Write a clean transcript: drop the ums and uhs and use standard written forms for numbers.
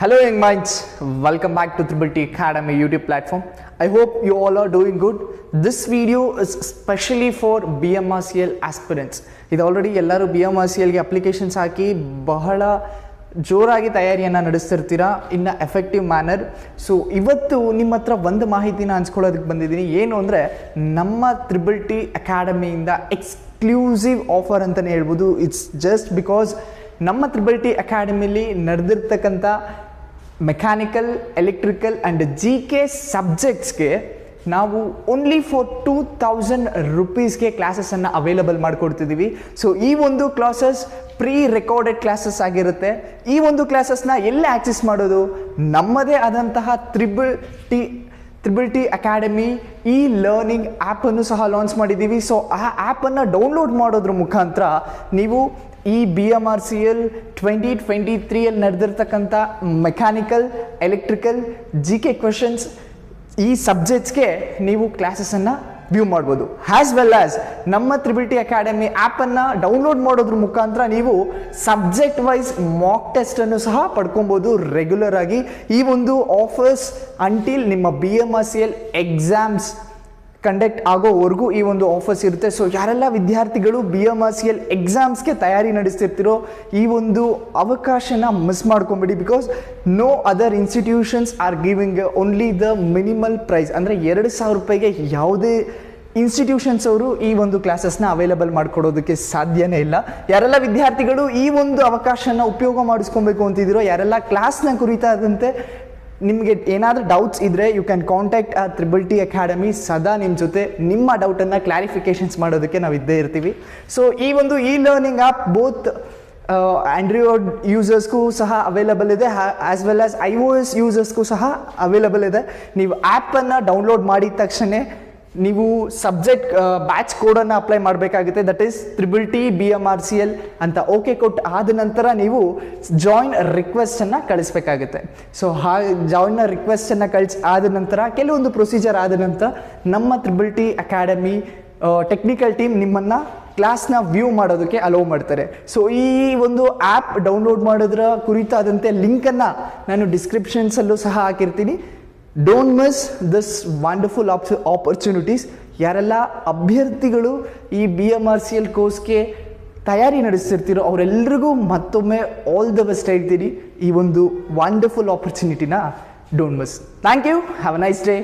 Hello young minds, welcome back to Triple T Academy YouTube platform. I hope you all are doing good. This video is especially for BMRCL aspirants. ಇದು already ಎಲ್ಲರೂ BMRCLಗೆ applications ಹಾಕಿ ಬಹಳ ಜೋರಾಗಿ ತಯಾರಿಯನ್ನು ನಡೆಸ್ತಿರ್ತೀರಾ ಇನ್ effective manner. So ಇವತ್ತು ನಿಮ್ಮ ಹತ್ರ ಒಂದು ಮಾಹಿತಿನ ಹಂಚ್ಕೊಳ್ಳೋದಕ್ಕೆ ಬಂದಿದ್ದೀನಿ. ಏನು ಅಂದರೆ ನಮ್ಮ ತ್ರಿಬಲ್ ಟಿ ಅಕಾಡೆಮಿಯಿಂದ ಎಕ್ಸ್ಕ್ಲೂಸಿವ್ ಆಫರ್ ಅಂತಲೇ ಹೇಳ್ಬೋದು. ಇಟ್ಸ್ ಜಸ್ಟ್ ಬಿಕಾಸ್ ನಮ್ಮ ತ್ರಿಬಲ್ ಟಿ ಅಕಾಡೆಮಿಲಿ ನಡೆದಿರ್ತಕ್ಕಂಥ ಮೆಕ್ಯಾನಿಕಲ್, ಎಲೆಕ್ಟ್ರಿಕಲ್ ಆ್ಯಂಡ್ GK ಸಬ್ಜೆಕ್ಟ್ಸ್ಗೆ ನಾವು ಓನ್ಲಿ ಫಾರ್ 2000 ರೂಪೀಸ್ಗೆ ಕ್ಲಾಸಸನ್ನು ಅವೈಲಬಲ್ ಮಾಡಿಕೊಡ್ತಿದ್ದೀವಿ. ಸೊ ಈ ಒಂದು ಕ್ಲಾಸಸ್ ಪ್ರೀ ರೆಕಾರ್ಡೆಡ್ ಕ್ಲಾಸಸ್ ಆಗಿರುತ್ತೆ. ಈ ಒಂದು ಕ್ಲಾಸಸ್ನ ಎಲ್ಲಿ ಆಕ್ಸೆಸ್ ಮಾಡೋದು? ನಮ್ಮದೇ ಆದಂತಹ ತ್ರಿಬಲ್ ಟಿ ಅಕಾಡೆಮಿ ಲರ್ನಿಂಗ್ ಆ್ಯಪನ್ನು ಸಹ ಲಾಂಚ್ ಮಾಡಿದ್ದೀವಿ. ಸೊ ಆ ಆ್ಯಪನ್ನು ಡೌನ್ಲೋಡ್ ಮಾಡೋದ್ರ ಮುಖಾಂತರ ನೀವು ಈ BMRCL 2023ಯಲ್ಲಿ ನಡೆದಿರ್ತಕ್ಕಂಥ ಮೆಕ್ಯಾನಿಕಲ್, ಎಲೆಕ್ಟ್ರಿಕಲ್, GK ಕ್ವೆಶನ್ಸ್ ಈ ಸಬ್ಜೆಕ್ಟ್ಸ್ಗೆ ನೀವು ಕ್ಲಾಸಸನ್ನು ವ್ಯೂ ಮಾಡ್ಬೋದು. ಆ್ಯಸ್ ವೆಲ್ ಆ್ಯಸ್ ನಮ್ಮ ತ್ರಿಬಲ್ ಟಿ ಅಕಾಡೆಮಿ ಆ್ಯಪನ್ನು ಡೌನ್ಲೋಡ್ ಮಾಡೋದ್ರ ಮುಖಾಂತರ ನೀವು ಸಬ್ಜೆಕ್ಟ್ ವೈಸ್ ಮಾಕ್ ಟೆಸ್ಟನ್ನು ಸಹ ಪಡ್ಕೊಬೋದು ರೆಗ್ಯುಲರ್ ಆಗಿ. ಈ ಒಂದು ಆಫರ್ಸ್ ಅಂಟಿಲ್ ನಿಮ್ಮ BMRCL ಎಕ್ಸಾಮ್ಸ್ ಕಂಡಕ್ಟ್ ಆಗೋವರೆಗೂ ಈ ಒಂದು ಆಫರ್ಸ್ ಇರುತ್ತೆ. ಸೊ ಯಾರೆಲ್ಲ ವಿದ್ಯಾರ್ಥಿಗಳು BMRCL ಎಕ್ಸಾಮ್ಸ್ಗೆ ತಯಾರಿ ನಡೆಸ್ತಿರ್ತಿರೋ ಈ ಒಂದು ಅವಕಾಶನ ಮಿಸ್ ಮಾಡ್ಕೊಂಬಿಡಿ. Because no other institutions are giving only the minimal price. ಅಂದರೆ 2000 ರೂಪಾಯಿಗೆ ಯಾವುದೇ ಇನ್ಸ್ಟಿಟ್ಯೂಷನ್ಸ್ ಅವರು ಈ ಒಂದು ಕ್ಲಾಸಸ್ನ ಅವೈಲಬಲ್ ಮಾಡಿಕೊಡೋದಕ್ಕೆ ಸಾಧ್ಯನೇ ಇಲ್ಲ. ಯಾರೆಲ್ಲ ವಿದ್ಯಾರ್ಥಿಗಳು ಈ ಒಂದು ಅವಕಾಶನ ಉಪಯೋಗ ಮಾಡಿಸ್ಕೊಬೇಕು ಅಂತಿದ್ದೀರೋ, ಯಾರೆಲ್ಲ ಕ್ಲಾಸ್ನ ಕುರಿತಾದಂತೆ ನಿಮಗೆ ಏನಾದರೂ ಡೌಟ್ಸ್ ಇದ್ದರೆ ಯು ಕ್ಯಾನ್ ಕಾಂಟ್ಯಾಕ್ಟ್ ಆ ತ್ರಿಬಲ್ ಟಿ ಅಕಾಡೆಮಿ. ಸದಾ ನಿಮ್ಮ ಜೊತೆ ನಿಮ್ಮ ಡೌಟನ್ನು ಕ್ಲಾರಿಫಿಕೇಷನ್ಸ್ ಮಾಡೋದಕ್ಕೆ ನಾವು ಇದ್ದೇ ಇರ್ತೀವಿ. ಸೊ ಈ ಒಂದು ಲರ್ನಿಂಗ್ ಆ್ಯಪ್ ಬೋತ್ ಆಂಡ್ರಾಯ್ಡ್ ಯೂಸರ್ಸ್ಗೂ ಸಹ ಅವೈಲಬಲ್ ಇದೆ, ಆ್ಯಸ್ ವೆಲ್ ಆಸ್ iOS ಯೂಸರ್ಸ್ಗೂ ಸಹ ಅವೈಲಬಲ್ ಇದೆ. ನೀವು ಆ್ಯಪನ್ನು ಡೌನ್ಲೋಡ್ ಮಾಡಿದ ತಕ್ಷಣ ನೀವು ಸಬ್ಜೆಕ್ಟ್ ಬ್ಯಾಚ್ ಕೋಡನ್ನು ಅಪ್ಲೈ ಮಾಡಬೇಕಾಗುತ್ತೆ. That is triple T BMRCL ಅಂತ ಓಕೆ ಕೊಟ್ಟು ಆದ ನಂತರ ನೀವು ಜಾಯಿನ್ ರಿಕ್ವೆಸ್ಟನ್ನು ಕಳಿಸ್ಬೇಕಾಗುತ್ತೆ. ಸೊ ಜಾಯಿನ್ ರಿಕ್ವೆಸ್ಟನ್ನು ಆದ ನಂತರ ಕೆಲವೊಂದು ಪ್ರೊಸೀಜರ್ ಆದ ನಂತರ ನಮ್ಮ triple T academy technical team ನಿಮ್ಮನ್ನು ಕ್ಲಾಸ್ನ ವ್ಯೂ ಮಾಡೋದಕ್ಕೆ ಅಲೋ ಮಾಡ್ತಾರೆ. ಸೊ ಈ ಒಂದು ಆ್ಯಪ್ ಡೌನ್ಲೋಡ್ ಮಾಡೋದ್ರ ಕುರಿತಾದಂತೆ ಲಿಂಕನ್ನು ನಾನು ಡಿಸ್ಕ್ರಿಪ್ಷನ್ಸಲ್ಲೂ ಸಹ ಹಾಕಿರ್ತೀನಿ. Don't miss this wonderful opportunities. ಯಾರೆಲ್ಲ ಅಭ್ಯರ್ಥಿಗಳು ಈ BMRCL ಕೋರ್ಸ್ಗೆ ತಯಾರಿ ನಡೆಸ್ತಿರ್ತೀರೋ ಅವರೆಲ್ಲರಿಗೂ ಮತ್ತೊಮ್ಮೆ ಆಲ್ ದ ಬೆಸ್ಟ್ ಹೇಳ್ತೀನಿ. ಈ ಒಂದು ವಂಡರ್ಫುಲ್ ಆಪರ್ಚುನಿಟಿನ don't miss. Thank you. Have a nice day.